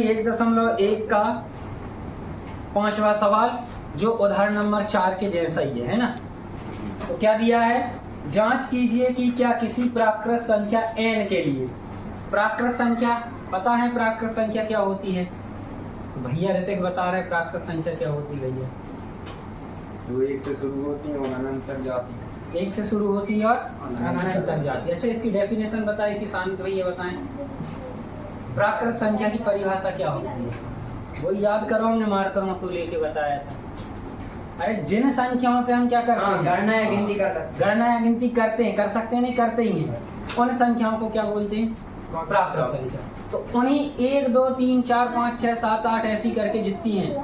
1.1 का 5वां सवाल जो उदाहरण नंबर 4 के जैसा ही है ना। तो क्या दिया है, जांच कीजिए कि क्या किसी प्राकृत संख्या n के लिए, प्राकृत संख्या पता है प्राकृत संख्या क्या होती है? तो भैया ऋतिक बता रहे प्राकृत संख्या क्या होती है भैया? जो 1 से शुरू होती है और अनंत तक जाती है। 1 से शुरू होती है और अनंत तक जाती है। अच्छा, इसकी डेफिनेशन बताई थी शांत भैया, बताएं प्राकृत संख्या की परिभाषा क्या होती है? वो याद करो, हमने मार्कर को लेके बताया था। अरे जिन संख्याओं से हम क्या करते हैं, गणना या गिनती कर सकते हैं। गणना या गिनती करते हैं, कर सकते हैं, नहीं करते ही हैं, उन संख्याओं को क्या बोलते हैं? प्राकृत संख्या। तो उन्हीं 1 2 3 4 5 6 7 8 ऐसी करके जितनी हैं,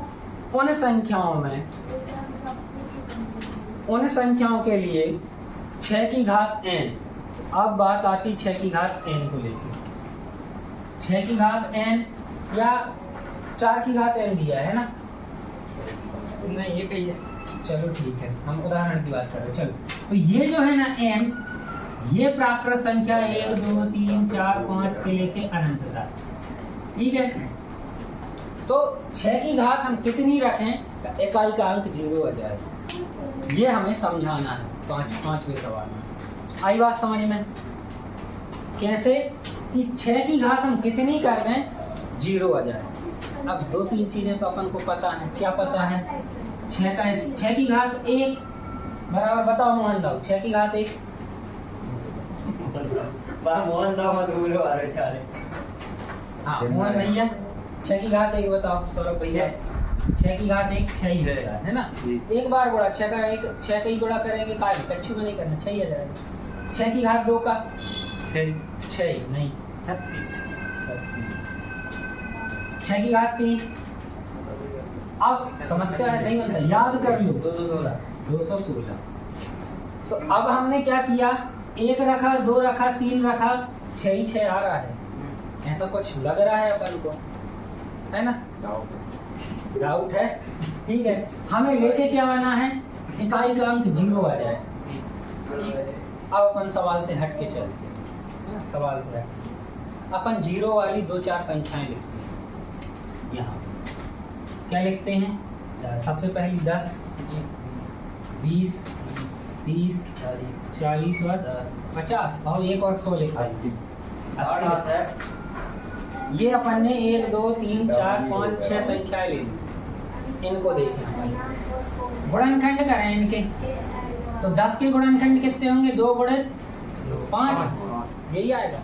उन संख्याओं में, उन संख्याओं के लिए 6 की घात n। अब बात आती 6 की घात n को लेकर। 6 की घात n या 4 की घात n दिया है ना? नहीं, ये कही है। चलो ठीक है, हम उदाहरण की बात कर रहे हैं। चलो, तो ये जो है ना n, ये प्राकृत संख्या 1 2 3 4 5 से लेके अनंत तक, ठीक है। तो 6 की घात हम कितनी रखें इकाई का अंक 0 आ जाए, ये हमें समझाना है पांचवें सवाल में। आई बात समझ में? कैसे कि 6 की घात हम कितनी कर दें 0 आ जाए। अब 2-3 चीजें तो अपन को पता है। क्या पता है? 6 की घात 1 बराबर, बताओ मोहन दाऊ, 6 की घात 1 मोहन दाऊ मत बोलो, अरे चाले। हाँ मोहन भैया, 6 की घात 1 बताओ। सौरभ भैया 6 की घात 1 6 ही होता है ना? एक बार गुणा 6 का ही गुणा करेंगे, काय कच्छु में नहीं करना, 6 ही आ जाएगा। 6 की घात 2 का 6 नहीं 36। 6 की घात 3। अब समस्या है, नहीं बनता, याद कर लो 216। तो अब हमने क्या किया, 1 रखा, 2 रखा, 3 रखा, 6 ही 6 आ रहा है। ऐसा कुछ लग रहा है अपन को, है ना? डाउट है? ठीक है, हमें लेके क्या आना है, इकाई का अंक 0 आ जाए। अब अपन सवाल से हट के चलते हैं। सवाल से हट अपन 0 वाली 2-4 संख्याएं लिखते हैं। यहाँ क्या लिखते हैं? सबसे पहली 10 20 30 40 और 50 और एक और 100 लिखा है। 80 है। ये अपन ने 1 2 3 4 5 6 संख्याएं ले ली। इनको देखें, गुणनखंड करें इनके। तो 10 के गुणनखंड कितने होंगे? 2 गुणित 5, यही आएगा।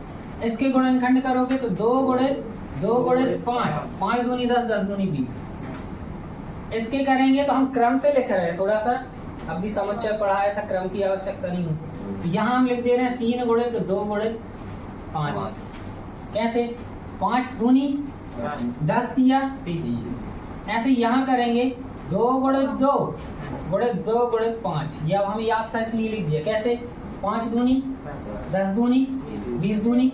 इसके गुणनखंड करोगे तो 2 गुणित 5, 5 दूनी 10, 10 दूनी 20। इसके करेंगे तो हम क्रम से लिख रहे हैं, थोड़ा सा अभी समझ पढ़ाया था, क्रम की आवश्यकता नहीं होती। तो यहाँ हम लिख दे रहे हैं 3 गुणित 2 गुणित 5। कैसे? 5 दूनी 10 दिया। ऐसे यहाँ करेंगे 2 गुणित 2 गुणित 2 गुणित 5। ये अब हमें याद था इसलिए लिख दिया। कैसे? 5 दूनी 10 दूनी 20 दूनी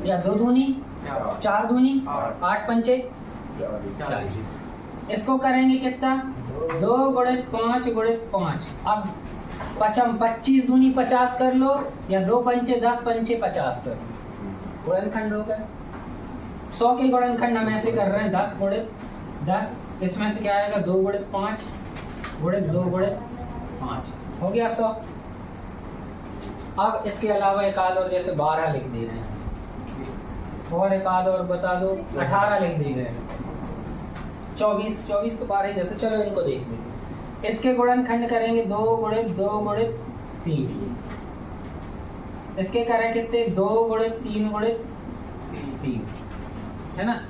या 2 दूनी 4 दूनी 8 पंचे 40। इसको करेंगे कितना? 2 गुणित 5 गुणित 5। अब 25 दूनी 50 कर लो या 2 पंचे 10 पंचे 50 कर लो। गुणनखंड हो गए। 100 के गुणनखंड हम ऐसे कर रहे हैं 10 गुणित 10। इसमें से क्या आएगा? 2 गुणित 5 गुणित 2 गुणित 5 हो गया 100। अब इसके अलावा एक आध और, जैसे 12 लिख दे रहे हैं, और एक आध और बता दो, 18 लिख दे रहे हैं, 24 तो 12 ही जैसे। चलो इनको देख लेंगे। इसके गुणनखंड करेंगे 2 गुणित 2 गुणित 3। इसके करें कितने? 2 गुणित 3 गुणित 3, है ना?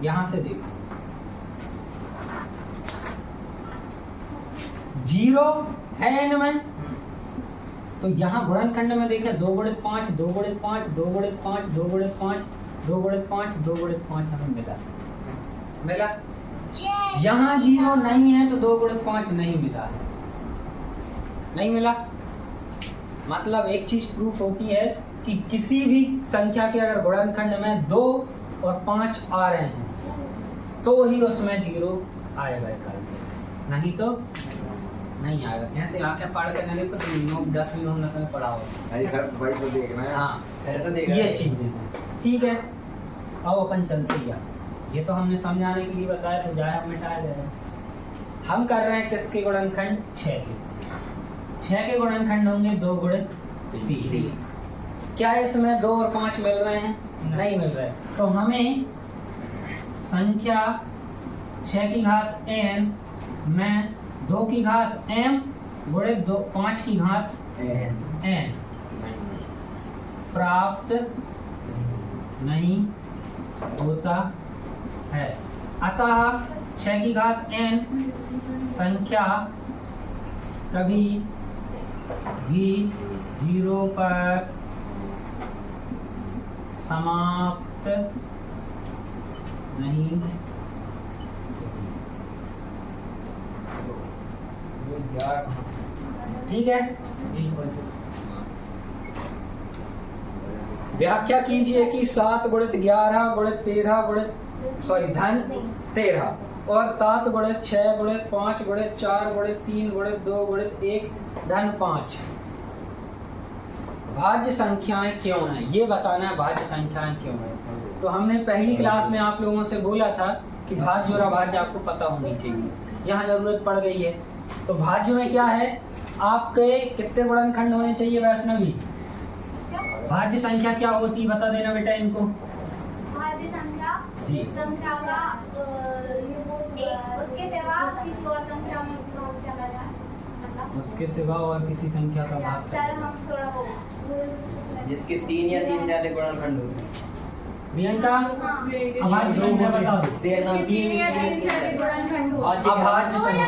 यहां से देखो 0 है इनमें, तो यहाँ गुणनखंड में देखें 2 गुणित 5 2 गुणित 5 2 गुणित 5 2 गुणित 5 2 गुणित 5 2 गुणित 5 हमें मिला। यहाँ 0 नहीं है तो 2 गुणित 5 नहीं मिला है, नहीं मिला। मतलब एक चीज प्रूफ होती है कि किसी भी संख्या के अगर गुणनखंड में 2 और 5 आ रहे हैं तो ही उसमें 0 आएगा इकाई, नहीं तो नहीं आएगा। कैसे आके पढ़ के नहीं देखो तो 9 10 भी होना समय पढ़ा होगा। अरे सर भाई को देखना है। हाँ ऐसा देखा ये चीज़ें हैं, ठीक है। अब अपन चलते हैं, ये तो हमने समझाने के लिए बताया, तो जाए हम मिटाया जाए। हम कर रहे हैं किसके गुणनखंड? 6 के। 6 के गुणनखंड होंगे 2 गुणित 3। क्या इसमें 2 और 5 मिल रहे हैं? नहीं मिल रहे। तो हमें संख्या 6 की घात n में 2 की घात m गुणित 5 की घात n प्राप्त नहीं होता है। अतः 6 की घात n संख्या कभी भी 0 पर समाप्त नहीं ठीक है जी। व्याख्या कीजिए कि 7 गुणित 11 गुणित 13 गुणित धन 13 और 7 गुणित 6 गुणित 5 गुणित 4 गुणित 3 गुणित 2 गुणित 1 धन 5 भाज्य संख्याएं क्यों हैं? ये बताना है भाज्य संख्याएं क्यों हैं। तो हमने पहली क्लास में आप लोगों से बोला था कि भाज्य और अभाज्य आपको पता होनी चाहिए, यहाँ जरूरत पड़ गई है। तो भाज्य में क्या है, आपके कितने गुणनखंड होने चाहिए वैष्णवी? भाज्य संख्या क्या होती है बता देना बेटा इनको। भाज्य संख्या जी। संख्या का एक उसके सिवा किसी और संख्या में भाग चला जाए, मतलब उसके सिवा और किसी संख्या का भाग सर हम थोड़ा वो जिसके 3 या 3 से अधिक गुणनखंड होते हैं। प्रियंका अभाज्य संख्या बता दो। अभाज्य संख्या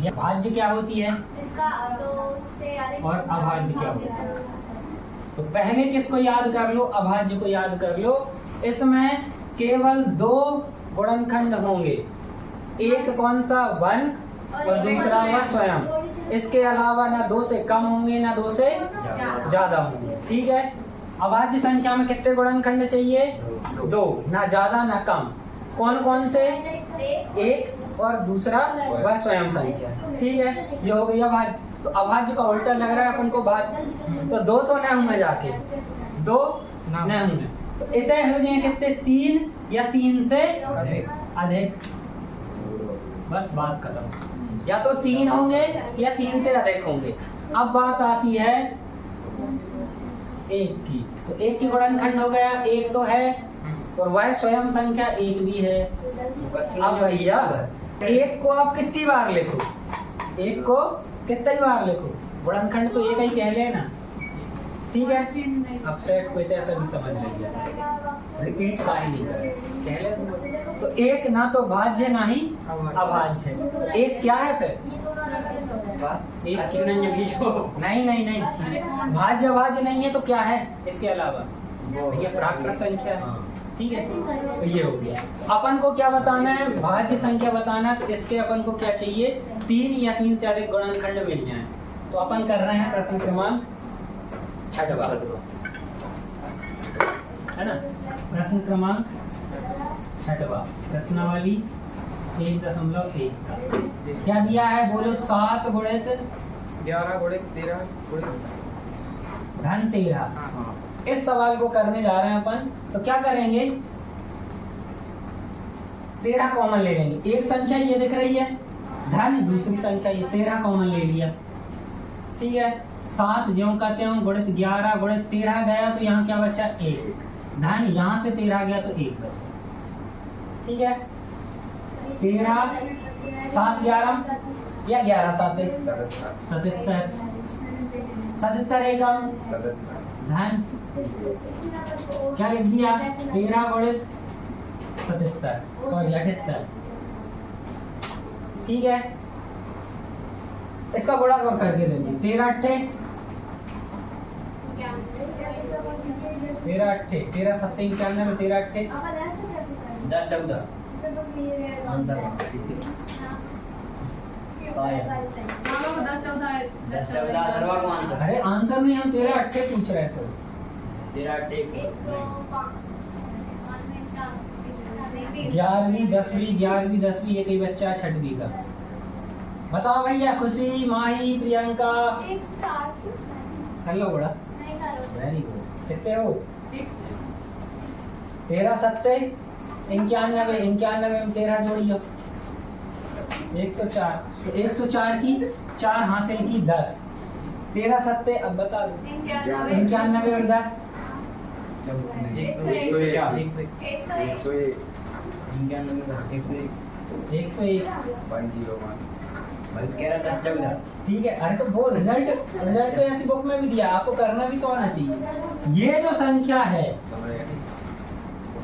ये भाज्य क्या होती है इसका तो से अधिक और अभाज्य क्या होता है? तो पहले किसको याद कर लो? अभाज्य को याद कर लो। इसमें केवल 2 गुणनखंड होंगे, एक कौन सा 1 और दूसरा वह स्वयं। इसके अलावा ना 2 से कम होंगे ना 2 से ज्यादा होंगे, ठीक है। अभाज्य संख्या में कितने गुणनखंड चाहिए? 2, ना ज्यादा ना कम। कौन कौन से? एक और दूसरा वह स्वयं संख्या, ठीक है। ये हो गया भाज्य। तो अभाज्य का उल्टा लग रहा है अपन को भाज्य। तो 2 तो न होंगे, जाके 2 न होंगे, तो इतने हो जाएंगे कितने? 3 या 3 से अधिक। बस बात खत्म। या तो 3 होंगे या 3 से अधिक होंगे। अब बात आती है 1 की। तो 1 की गुणनखंड हो गया, 1 तो है और वह स्वयं संख्या 1 भी है। अब भैया 1 को आप कितनी बार लिखो? 1 को कितनी बार लिखो? गुणनखंड तो 1 ही कह लेना, ठीक है। अब सेट कोई तो ऐसा भी समझ रही है, रिपीट का ही नहीं करे, कह ले। तो 1 ना तो भाज्य ना ही अभाज्य है। 1 क्या है फिर? नहीं नहीं नहीं, भाज्य अभाज्य नहीं है तो क्या है इसके अलावा? ये प्राकृत संख्या है, ठीक है। तो ये हो गया। अपन को क्या बताना है? भाज्य संख्या बताना है। तो इसके अपन को क्या चाहिए? 3 या 3 से अधिक गुणनखंड मिल जाए। तो अपन कर रहे हैं प्रश्न क्रमांक 6वां, है ना। प्रश्न क्रमांक 6वां, प्रश्नावली 1.1 का क्या दिया है? बोलो। 7 गुणित 11 गुणित 13 गुणित धन 13। इस सवाल को करने जा रहे हैं अपन। तो क्या करेंगे? 13 कॉमन ले लेंगे। एक संख्या ये दिख रही है धन, दूसरी संख्या ये 13 कॉमन ले लिया, ठीक है। 7 ज्यों का त्यों गुणित 11 गुणित 13 गया तो यहाँ क्या बचा? 1 धन। यहाँ से 13 गया तो 1 बचा, ठीक है। 13 7 11 या 11 7 77 77 एकम धन क्या लिख दिया? 13 गुणित 77 सॉरी 78, ठीक है। इसका गुणा कब करके देंगे? 13 8 13 8 13 7 91 में 13 8 10 14 आंसर 10 14 सर्वा को आंसर। अरे आंसर में हम 13 8 पूछ रहे हैं सर। 13 8 100 105 11वीं 10वीं 11वीं 10वीं एक ही बच्चा है 6वीं का। बताओ भैया, खुशी, माही, प्रियंका, 104 कर लो बड़ा। नहीं करो। Very good. कितने हो? 13 सत्ते 91, 91 में 13 जोड़ियो 104। तो 104 की 4 हासिल की 10, 13 सत्ते। अब बता दो 91 और 10 101। 101 ठीक है। अरे तो वो रिजल्ट तो ऐसी बुक में भी दिया, आपको करना भी तो आना चाहिए। ये जो संख्या है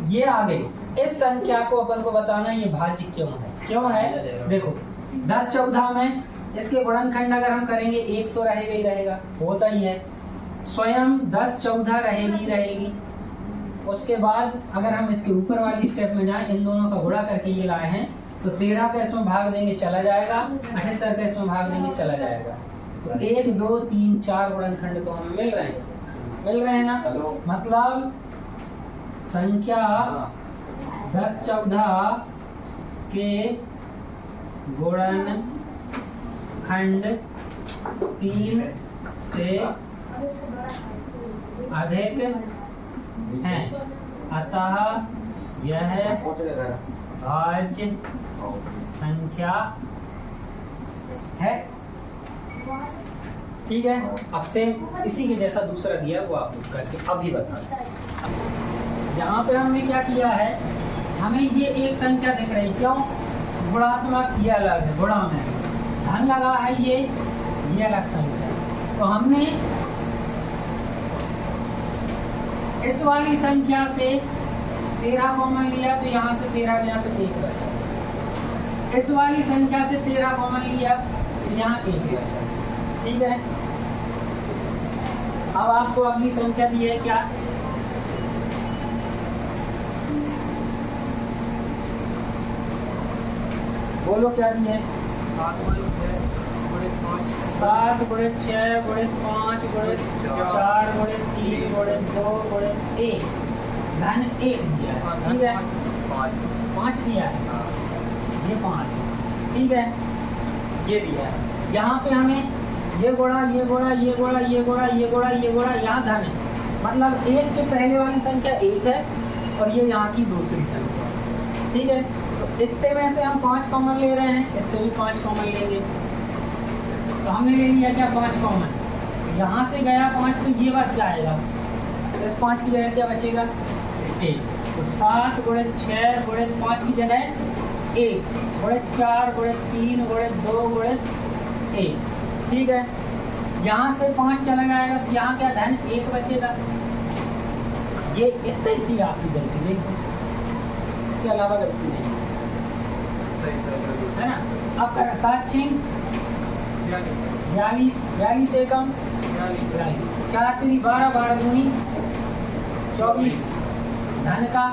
ये आ गई। इस संख्या को अपन को बताना ये भाज्य क्यों है। देखो 10 14 में इसके गुणनखंड अगर हम करेंगे 1 तो रहेगा ही रहेगा, होता ही है। स्वयं 10 14 रहेगी। उसके बाद अगर हम इसके ऊपर वाली स्टेप में जाएं, इन दोनों का गुणा करके ये लाए हैं, तो 13 का इसमें भाग देंगे चला जाएगा, 78 का इसमें भाग देंगे चला जाएगा। तो 1 2 3 4 गुणनखंड तो हमें मिल रहे हैं ना। मतलब संख्या 10 14 के गुणनखंड 3 से अधिक हैं, अतः यह भाज्य संख्या है। ठीक है। अब से इसी के जैसा दूसरा दिया वो आप करके अभी बता। यहाँ पे हमने क्या किया है, हमें ये एक संख्या दिख रही, क्यों? गुणात्मक ये अलग है, गुणा में धन लगा है, ये अलग संख्या। तो हमने इस वाली संख्या से 13 कॉमन लिया, तो यहाँ से 13 गया तो 1 बचा। इस वाली संख्या से 13 कॉमन लिया तो यहाँ 1 बचा। ठीक है। अब आपको अगली संख्या दी है क्या? बोलो क्या दी है? 7 गुणे 6 गुणे 5 गुणे 4 गुणे 3 गुणे 2 गुणे 1 धन 1 दिया है। ठीक है। 5 दिया है, ये 5। ठीक है, ये दिया है। यहाँ पे हमें ये गुणा यहाँ धन है, मतलब 1 के पहले वाली संख्या 1 है और ये यहाँ की दूसरी संख्या। ठीक है। तो इतने में से हम 5 कॉमन ले रहे हैं, इससे भी 5 कॉमन लेंगे। तो हमने ले लिया क्या? 5 कॉमन। यहाँ से गया 5 तो ये बच जाएगा, इस 5 की जगह क्या बचेगा? 1। तो 7 गुणे 6 गुणे 5 की जगह 1 गुणे 4 गुणे 3 गुणे 2 गुणे 1। ठीक है। यहाँ से 5 चला जाएगा तो यहाँ क्या धन 1 बचेगा। ये इतनी थी आपकी गलती, देखो इसके अलावा गलती नहीं है ना। अब कर 7 6 42 से कम 4 3 12 12 दूनी 24 धन का।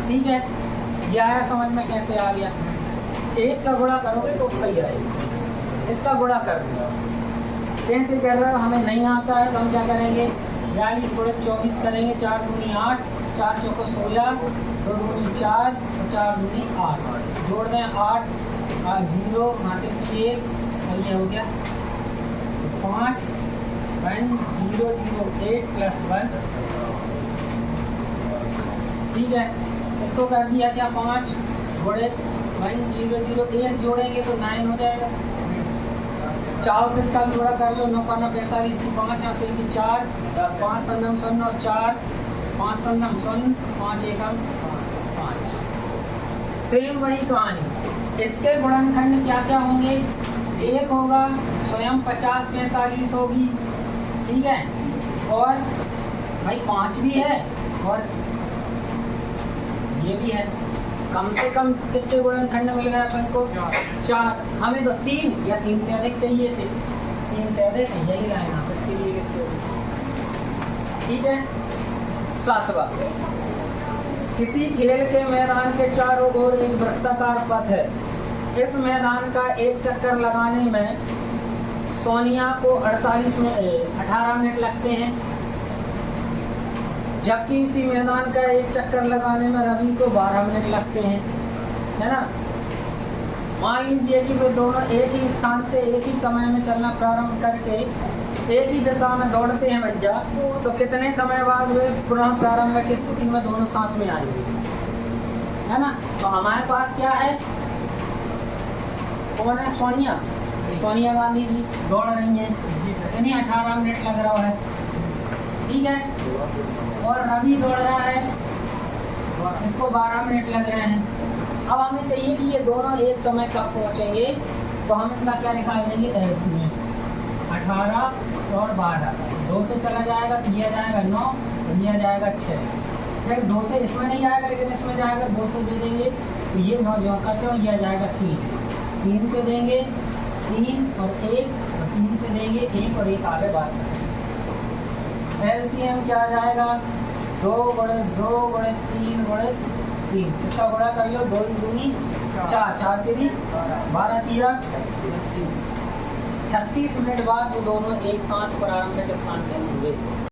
ठीक है। ये आया समझ में? कैसे आ गया? 1 का गुणा करोगे तो सही आएगा, इसका गुणा कर दिया। कैसे कर रहे हो? हमें नहीं आता है तो हम क्या करेंगे? 42 गुणे 24 करेंगे। 4 दूनी 8, 4 चौको 16, 2 दूनी 4, 4 दूनी 8। जोड़ दें 8 0 हासिल की 1 और ये हो गया 5 1 0 0 8 प्लस 1। ठीक है। इसको कर दिया क्या? 5 गुणे 1 0 0 1 जोड़ेंगे तो 9 हो जाएगा। चाहो तो इसका भी जोड़ा कर लो। 9 5 45 की 5 हासिल की 4, 5 सन्नम 0 और 4, 5 सन्नम 0, 5 एकम 5। सेम वही कहानी। इसके गुणनखंड क्या क्या होंगे? 1 होगा, स्वयं 50 45 होगी। ठीक है। और भाई 5 भी है और ये भी है। कम से कम कितने गुणनखंड मिल गए अपन को? 4। हमें तो 3 या 3 से अधिक चाहिए थे, 3 से अधिक यही लाइन आप इसके लिए लिखते हो। ठीक है। 7वां, किसी खेल के मैदान के चारों ओर एक वृत्ताकार पथ है। इस मैदान का एक चक्कर लगाने में सोनिया को 18 मिनट लगते हैं। जबकि इसी मैदान का एक चक्कर लगाने में रवि को 12 मिनट लगते हैं, है ना। मान लीजिए कि वे दोनों एक ही स्थान से एक ही समय में चलना प्रारंभ करके एक ही दिशा में दौड़ते हैं भैया, तो कितने समय बाद वे पुनः प्रारंभ की स्थिति में दोनों साथ में आएंगे, है ना। तो हमारे पास क्या है, कौन है, सोनिया गांधी जी दौड़ रही हैं, इन्हें 18 मिनट लग रहा है, ठीक है। और रवि दौड़ रहा है, इसको 12 मिनट लग रहे हैं। अब हमें चाहिए कि ये दोनों एक समय कब पहुंचेंगे, तो हम इनका क्या निकाल देंगे, एलसीएम 18 और 12, 2 से चला जाएगा तो यह जाएगा 9, यह जाएगा 6, फिर 2 से इसमें नहीं जाएगा लेकिन इसमें जाएगा, 2 से दे देंगे तो ये 9 जो का क्यों, यह जाएगा 3 से देंगे 3 और 1, और 3 से देंगे 1 और 1 आगे बात करें। एलसीएम क्या आ जाएगा, 2 गुणे 2 गुणे 3 गुणे 3, इसका गुणा कर लो, 2 दूनी 4, 4 3 12 3 36 मिनट बाद वो दोनों एक साथ प्रारंभिक स्थान पे होंगे।